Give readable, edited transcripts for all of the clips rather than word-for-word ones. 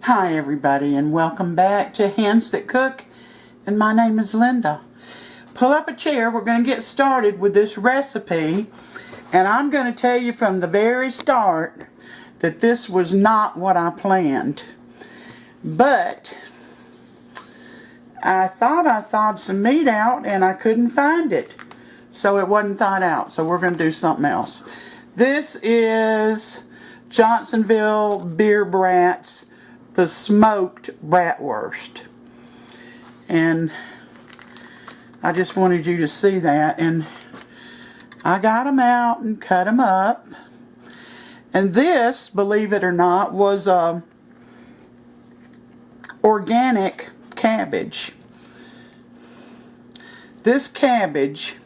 Hi everybody, and welcome back to Handsthatcook, and my name is Linda. Pull up a chair, we're going to get started with this recipe, and I'm going to tell you from the very start that this was not what I planned. But I thawed some meat out and I couldn't find it, so it wasn't thawed out, so we're going to do something else. This is Johnsonville Beer Brats, the smoked bratwurst, and I just wanted you to see that. And I got them out and cut them up, and this, believe it or not, was organic cabbage. This cabbage,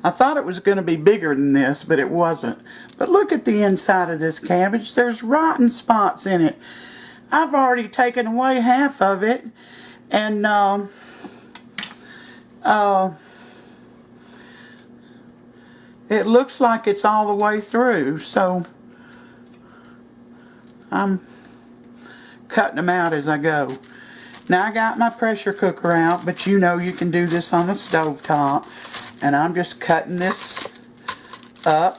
I thought it was going to be bigger than this, but it wasn't. But look at the inside of this cabbage. There's rotten spots in it. I've already taken away half of it, and it looks like it's all the way through, so I'm cutting them out as I go. Now I got my pressure cooker out, but you know you can do this on the stove top, and I'm just cutting this up.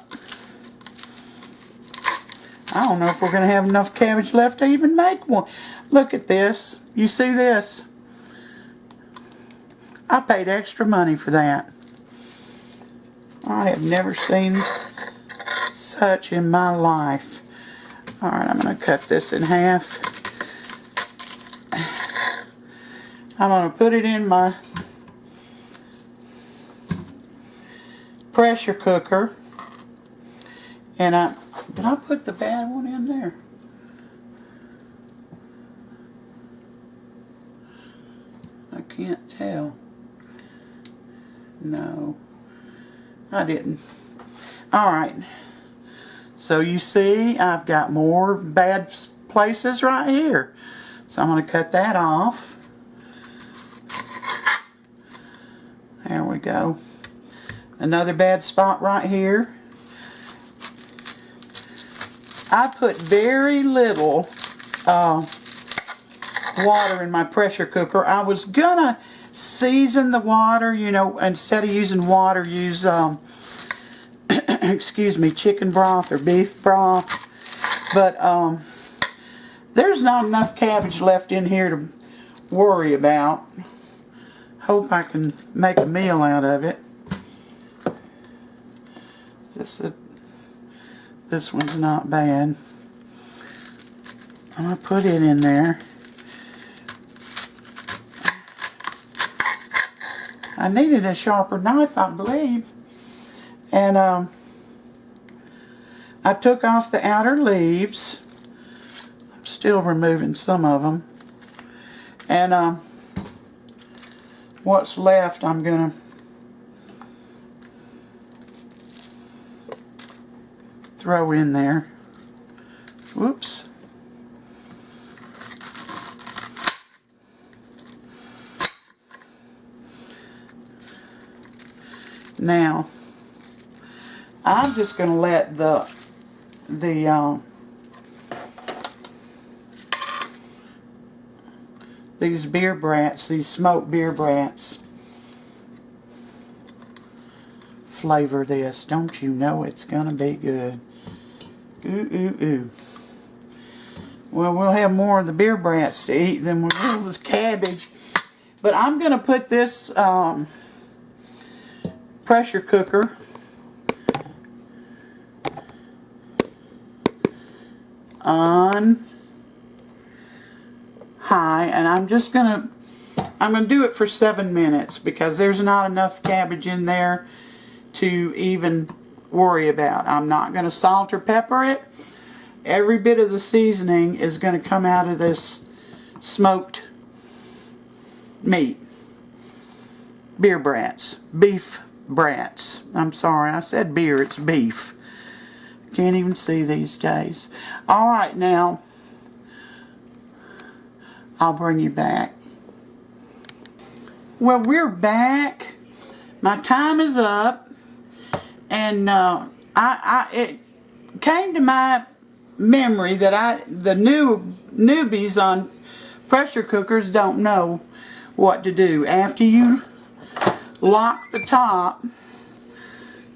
I don't know if we're going to have enough cabbage left to even make one. Look at this. You see this? I paid extra money for that. I have never seen such in my life. Alright, I'm going to cut this in half. I'm going to put it in my pressure cooker. And did I put the bad one in there? I can't tell. No, I didn't. Alright, so you see I've got more bad places right here. So I'm going to cut that off. There we go. Another bad spot right here. I put very little water in my pressure cooker. I was gonna season the water, you know, instead of using water, use excuse me, chicken broth or beef broth. But there's not enough cabbage left in here to worry about. Hope I can make a meal out of it. This one's not bad. I'm going to put it in there. I needed a sharper knife, I believe. And I took off the outer leaves. I'm still removing some of them. And what's left I'm going to throw in there. Whoops. Now, I'm just going to let these beer brats, these smoked beer brats, flavor this. Don't you know it's going to be good? Ooh, ooh, ooh. Well, we'll have more of the beer brats to eat than we will this cabbage. But I'm going to put this pressure cooker on high, and I'm going to do it for 7 minutes because there's not enough cabbage in there to even worry about. I'm not going to salt or pepper it. Every bit of the seasoning is going to come out of this smoked meat. Beer brats. Beef brats. I'm sorry, I said beer, it's beef. Can't even see these days. Alright, now I'll bring you back. Well, we're back. My time is up. And it came to my memory that the newbies on pressure cookers don't know what to do. After you lock the top,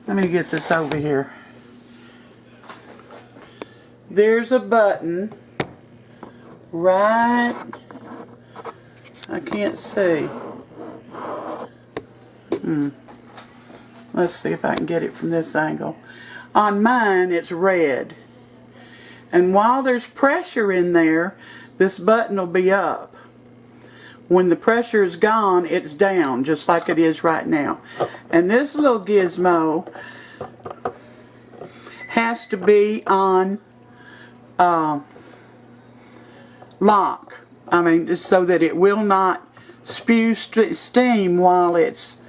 let me get this over here. There's a button right, I can't see. Let's see if I can get it from this angle. On mine, it's red. And while there's pressure in there, this button will be up. When the pressure is gone, it's down, just like it is right now. And this little gizmo has to be on lock. I mean, so that it will not spew steam while it's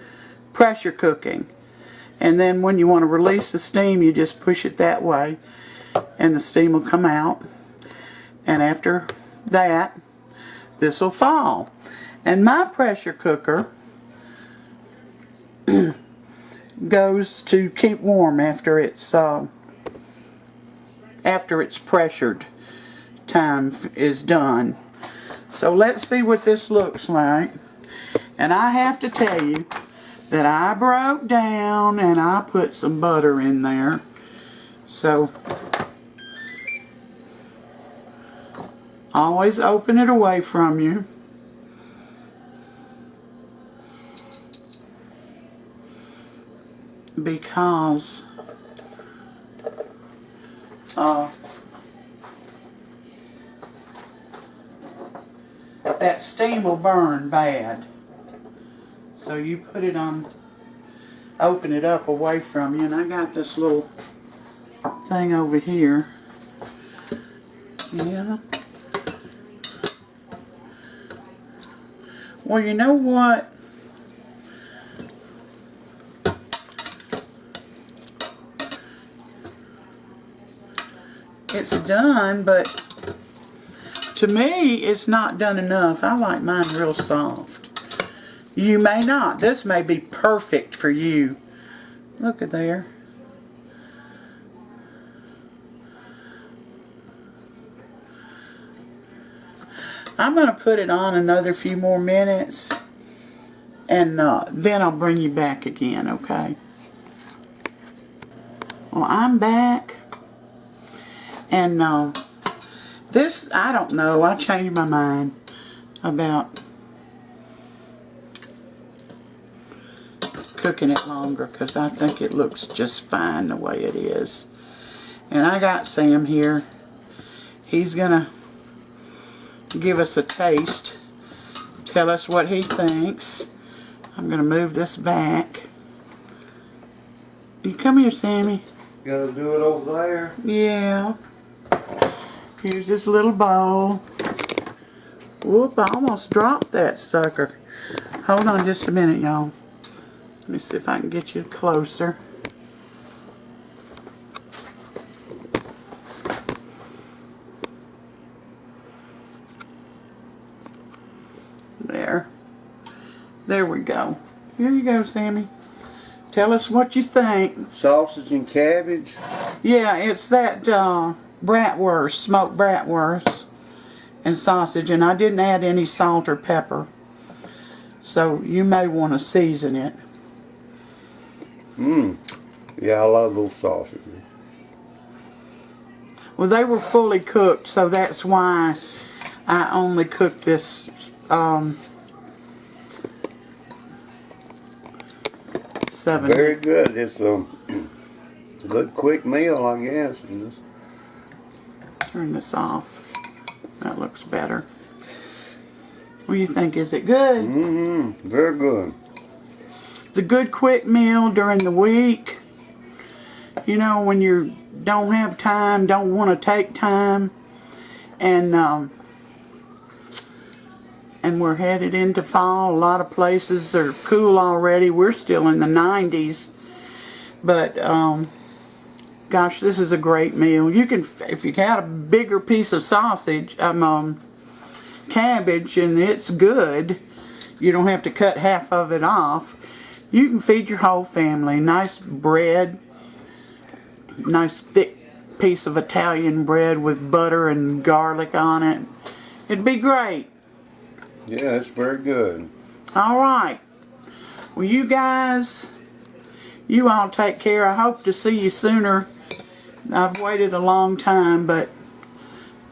pressure cooking. And then when you want to release the steam, you just push it that way and the steam will come out. And after that, this will fall. And my pressure cooker goes to keep warm after it's pressured time is done. So let's see what this looks like. And I have to tell you that I broke down and I put some butter in there. So always open it away from you. Because that steam will burn bad. So you put it on, open it up away from you. And I got this little thing over here. Yeah. Well, you know what? It's done, but to me, it's not done enough. I like mine real soft. You may not. This may be perfect for you. Look at there. I'm going to put it on another few more minutes, and then I'll bring you back again, okay? Well, I'm back. And this, I don't know, I changed my mind about cooking it longer because I think it looks just fine the way it is. And I got Sam here. He's gonna give us a taste, tell us what he thinks. I'm gonna move this back. You come here, Sammy. Gotta do it over there. Yeah. Here's this little bowl. Whoop, I almost dropped that sucker. Hold on just a minute, y'all. Let me see if I can get you closer. There. There we go. Here you go, Sammy. Tell us what you think. Sausage and cabbage? Yeah, it's that bratwurst, smoked bratwurst and sausage, and I didn't add any salt or pepper. So you may want to season it. Yeah, I love those sausages. Well, they were fully cooked, so that's why I only cooked this 7. Very good. It's a good quick meal, I guess. Turn this off. That looks better. What do you think? Is it good? Very good. It's a good quick meal during the week. You know, when you don't have time, don't want to take time, and we're headed into fall. A lot of places are cool already. We're still in the 90s, but gosh, this is a great meal. You can, if you got a bigger piece of sausage, cabbage, and it's good. You don't have to cut half of it off. You can feed your whole family. Nice bread, nice thick piece of Italian bread with butter and garlic on it. It'd be great. Yeah, it's very good. All right. Well, you guys, you all take care. I hope to see you sooner. I've waited a long time, but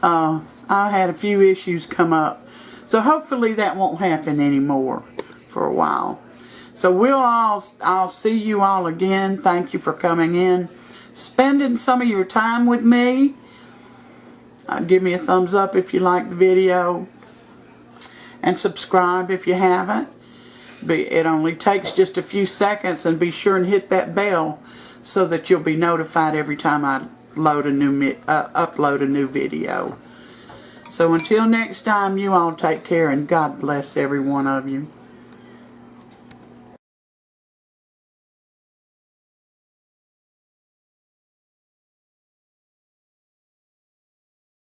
I had a few issues come up. So hopefully that won't happen anymore for a while. So I'll see you all again. Thank you for coming in, spending some of your time with me. Give me a thumbs up if you like the video, and subscribe if you haven't. It only takes just a few seconds, and be sure and hit that bell so that you'll be notified every time I upload a new video. So until next time, you all take care, and God bless every one of you.